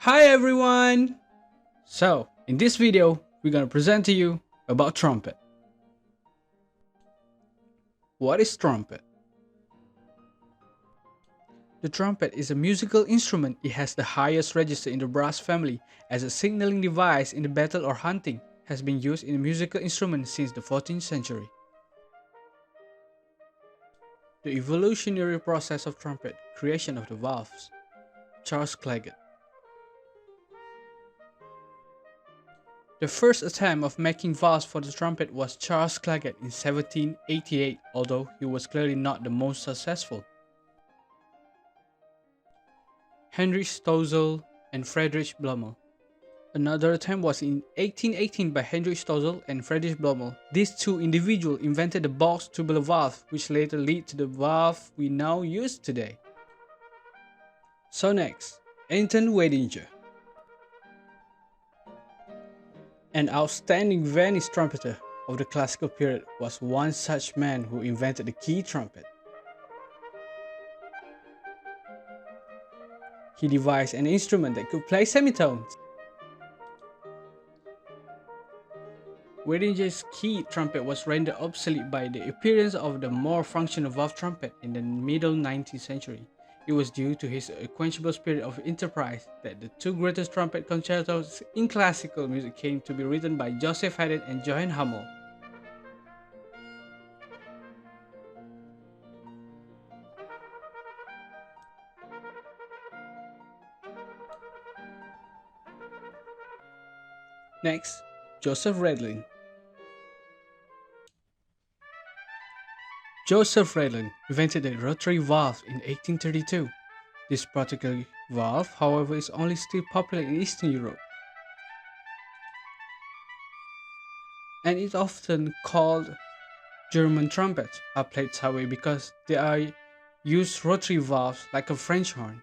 Hi everyone! So, in this video, we're gonna present to you about trumpet. What is trumpet? The trumpet is a musical instrument. It has the highest register in the brass family as a signaling device in the battle or hunting. Has been used in a musical instrument since the 14th century. The evolutionary process of trumpet, creation of the valves. Charles Clagett. The first attempt of making valves for the trumpet was Charles Clagett in 1788, although he was clearly not the most successful. Heinrich Stossel and Friedrich Blumel. Another attempt was in 1818 by Heinrich Stossel and Friedrich Blumel. These two individuals invented the box tubular valve, which later led to the valve we now use today. So next, Anton Weidinger. An outstanding Viennese trumpeter of the classical period was one such man who invented the key trumpet. He devised an instrument that could play semitones. Weidinger's key trumpet was rendered obsolete by the appearance of the more functional valve trumpet in the middle 19th century. It was due to his unquenchable spirit of enterprise that the two greatest trumpet concertos in classical music came to be written by Joseph Haydn and Johann Hummel. Next, Joseph Redlin. Joseph Redlin invented the rotary valve in 1832. This particular valve, however, is only still popular in Eastern Europe, and is often called German trumpets are played that way because they are used rotary valves like a French horn.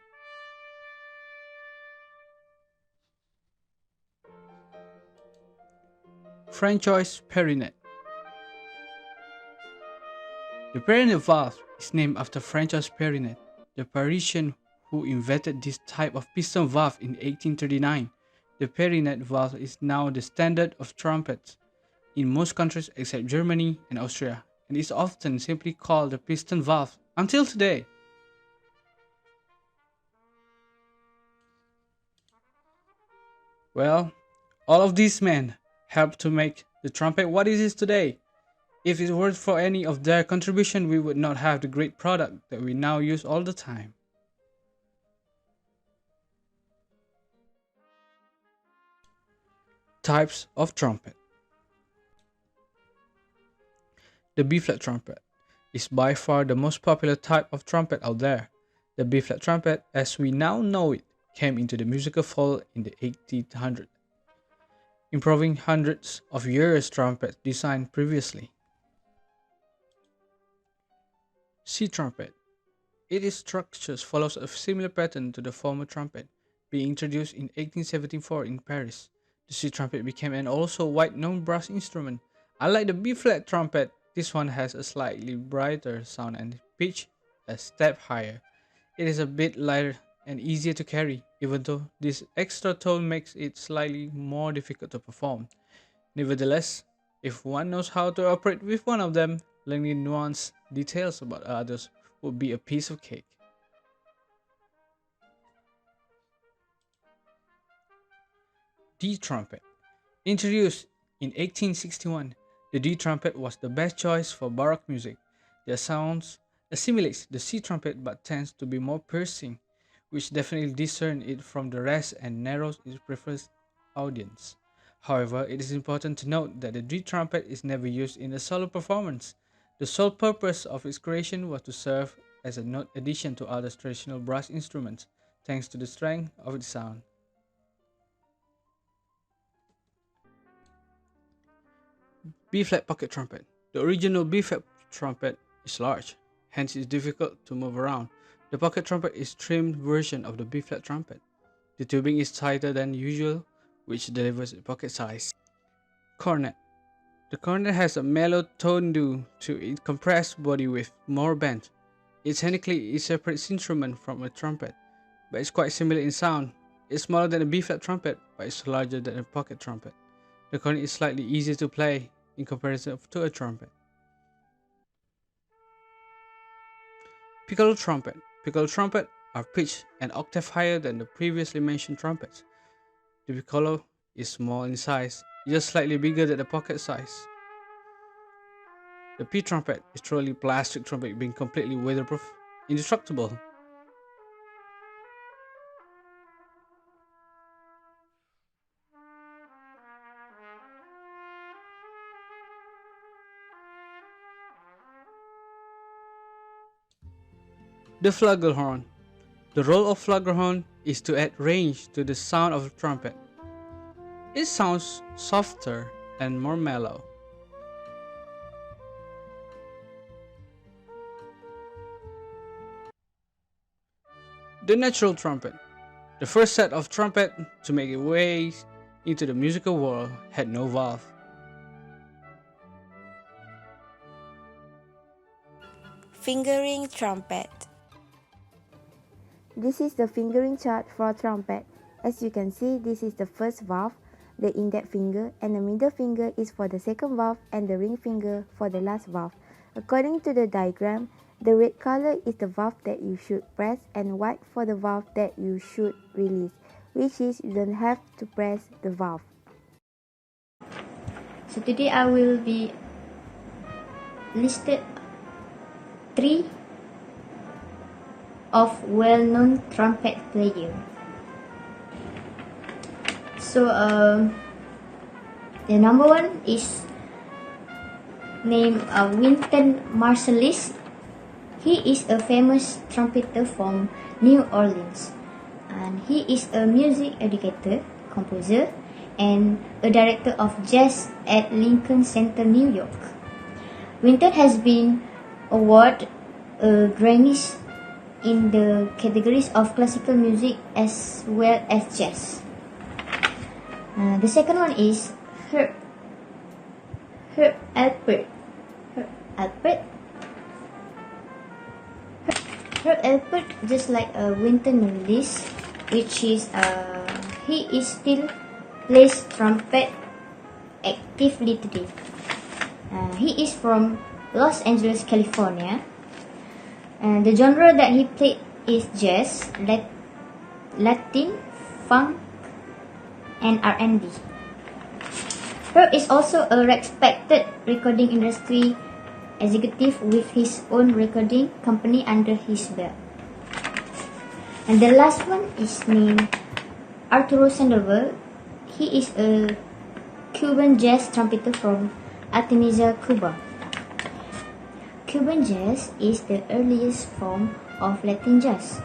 Francois Perrinet. The Perrinet valve is named after Francois Perrinet, the Parisian who invented this type of piston valve in 1839. The Perrinet valve is now the standard of trumpets in most countries except Germany and Austria, and is often simply called the piston valve until today. Well, all of these men helped to make the trumpet what it is today. If it weren't for any of their contribution, we would not have the great product that we now use all the time. Types of trumpet. The B-flat trumpet is by far the most popular type of trumpet out there. The B-flat trumpet, as we now know it, came into the musical fold in the 1800s, improving hundreds of years trumpets designed previously. C trumpet. Its structure follows a similar pattern to the former trumpet, being introduced in 1874 in Paris. The C trumpet became an also wide-known brass instrument. Unlike the B-flat trumpet, this one has a slightly brighter sound and pitch a step higher. It is a bit lighter and easier to carry, even though this extra tone makes it slightly more difficult to perform. Nevertheless, if one knows how to operate with one of them, learning nuanced details about others would be a piece of cake. D trumpet. Introduced in 1861, the D trumpet was the best choice for Baroque music. Their sounds assimilates the C trumpet but tends to be more piercing, which definitely discerns it from the rest and narrows its preferred audience. However, it is important to note that the D trumpet is never used in a solo performance. The sole purpose of its creation was to serve as a note addition to other traditional brass instruments, thanks to the strength of its sound. B-flat pocket trumpet. The original B-flat trumpet is large, hence it is difficult to move around. The pocket trumpet is a trimmed version of the B-flat trumpet. The tubing is tighter than usual, which delivers a pocket size. Cornet. The cornet has a mellow tone due to its compressed body with more bend. It technically is a separate instrument from a trumpet, but it's quite similar in sound. It's smaller than a B-flat trumpet, but it's larger than a pocket trumpet. The cornet is slightly easier to play in comparison to a trumpet. Piccolo trumpet. Piccolo trumpet are pitched an octave higher than the previously mentioned trumpets. The piccolo is small in size, just slightly bigger than the pocket size. The P trumpet is truly plastic trumpet being completely weatherproof, indestructible. The flugelhorn. The role of flugelhorn is to add range to the sound of a trumpet. It sounds softer and more mellow. The natural trumpet. The first set of trumpet to make its way into the musical world had no valve. Fingering trumpet. This is the fingering chart for trumpet. As you can see, this is the first valve, the index finger, and the middle finger is for the second valve and the ring finger for the last valve. According to the diagram, the red color is the valve that you should press and white for the valve that you should release, which is you don't have to press the valve. So today I will be listed 3 of well-known trumpet players. So the number one is named Wynton Marsalis. He is a famous trumpeter from New Orleans, and he is a music educator, composer, and a director of jazz at Lincoln Center, New York. Wynton has been awarded Grammys in the categories of classical music as well as jazz. The second one is Herb Alpert. Herb Alpert, just like Wynton Marsalis, which is he is still plays trumpet actively today. He is from Los Angeles, California, and the genre that he played is jazz, Latin, funk, and R&B. Herb is also a respected recording industry executive with his own recording company under his belt. And the last one is named Arturo Sandoval. He is a Cuban jazz trumpeter from Artemisa, Cuba. Cuban jazz is the earliest form of Latin jazz.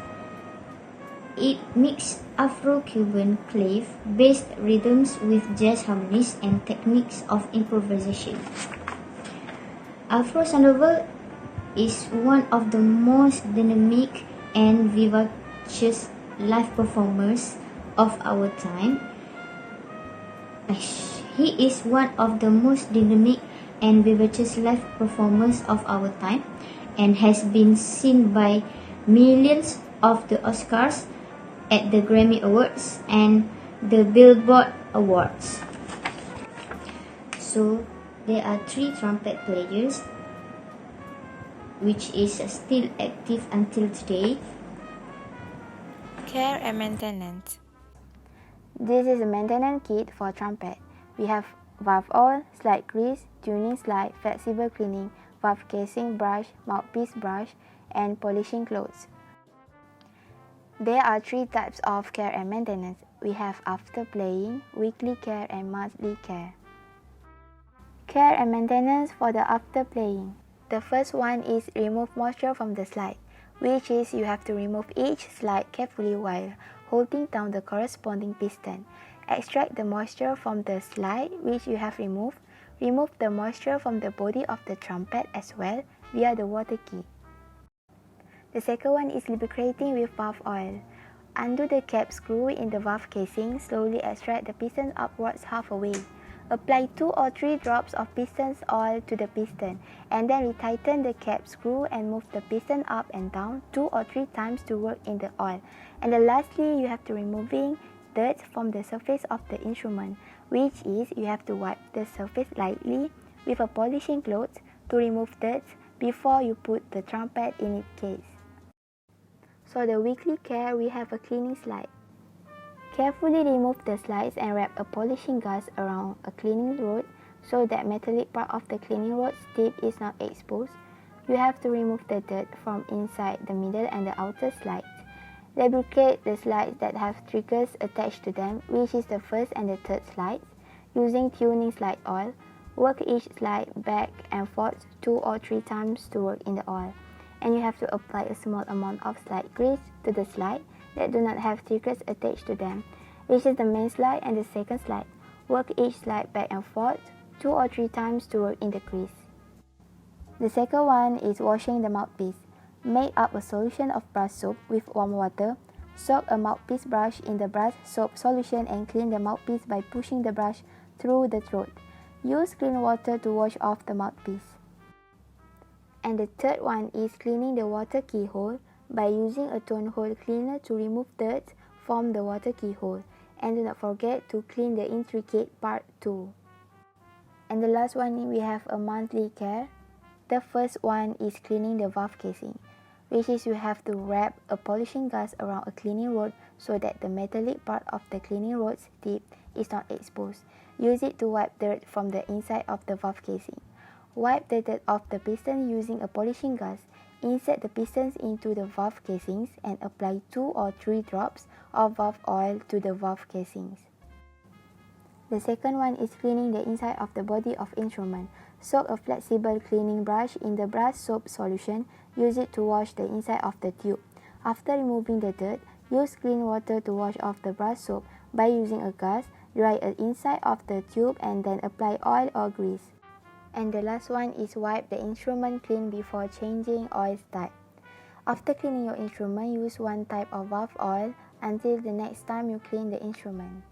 It mixes Afro-Cuban clave-based rhythms with jazz harmonies and techniques of improvisation. Arturo Sandoval is one of the most dynamic and vivacious live performers of our time. He is one of the most dynamic and vivacious live performers of our time and has been seen by millions of the Oscars, at the Grammy Awards and the Billboard Awards. So there are 3 trumpet players which is still active until today. Care and maintenance. This is a maintenance kit for trumpet. We have valve oil, slide grease, tuning slide, flexible cleaning, valve casing brush, mouthpiece brush, and polishing clothes. There are 3 types of care and maintenance. We have after playing, weekly care, and monthly care. Care and maintenance for the after playing. The first one is remove moisture from the slide, which is you have to remove each slide carefully while holding down the corresponding piston. Extract the moisture from the slide which you have removed. Remove the moisture from the body of the trumpet as well via the water key. The second one is lubricating with valve oil. Undo the cap screw in the valve casing, slowly extract the piston upwards half away. Apply 2 or 3 drops of piston's oil to the piston and then retighten the cap screw and move the piston up and down 2 or 3 times to work in the oil. And then lastly, you have to removing dirt from the surface of the instrument, which is you have to wipe the surface lightly with a polishing cloth to remove dirt before you put the trumpet in its case. So the weekly care, we have a cleaning slide. Carefully remove the slides and wrap a polishing gauze around a cleaning rod so that metallic part of the cleaning rod's tip is not exposed. You have to remove the dirt from inside the middle and the outer slides. Lubricate the slides that have triggers attached to them, which is the first and the third slides, using tuning slide oil. Work each slide back and forth 2 or 3 times to work in the oil. And you have to apply a small amount of slide grease to the slide that do not have triggers attached to them, which is the main slide and the second slide. Work each slide back and forth 2 or 3 times to work in the grease. The second one is washing the mouthpiece. Make up a solution of brush soap with warm water. Soak a mouthpiece brush in the brush soap solution and clean the mouthpiece by pushing the brush through the throat. Use clean water to wash off the mouthpiece. And the third one is cleaning the water keyhole by using a tone hole cleaner to remove dirt from the water keyhole. And do not forget to clean the intricate part too. And the last one, we have a monthly care. The first one is cleaning the valve casing, which is you have to wrap a polishing gauze around a cleaning rod so that the metallic part of the cleaning rod's tip is not exposed. Use it to wipe dirt from the inside of the valve casing. Wipe the dirt off the piston using a polishing gauze. Insert the pistons into the valve casings and apply 2 or 3 drops of valve oil to the valve casings. The second one is cleaning the inside of the body of instrument. Soak a flexible cleaning brush in the brush soap solution. Use it to wash the inside of the tube. After removing the dirt, use clean water to wash off the brush soap by using a gauze. Dry the inside of the tube and then apply oil or grease. And the last one is wipe the instrument clean before changing oil type. After cleaning your instrument, use one type of valve oil until the next time you clean the instrument.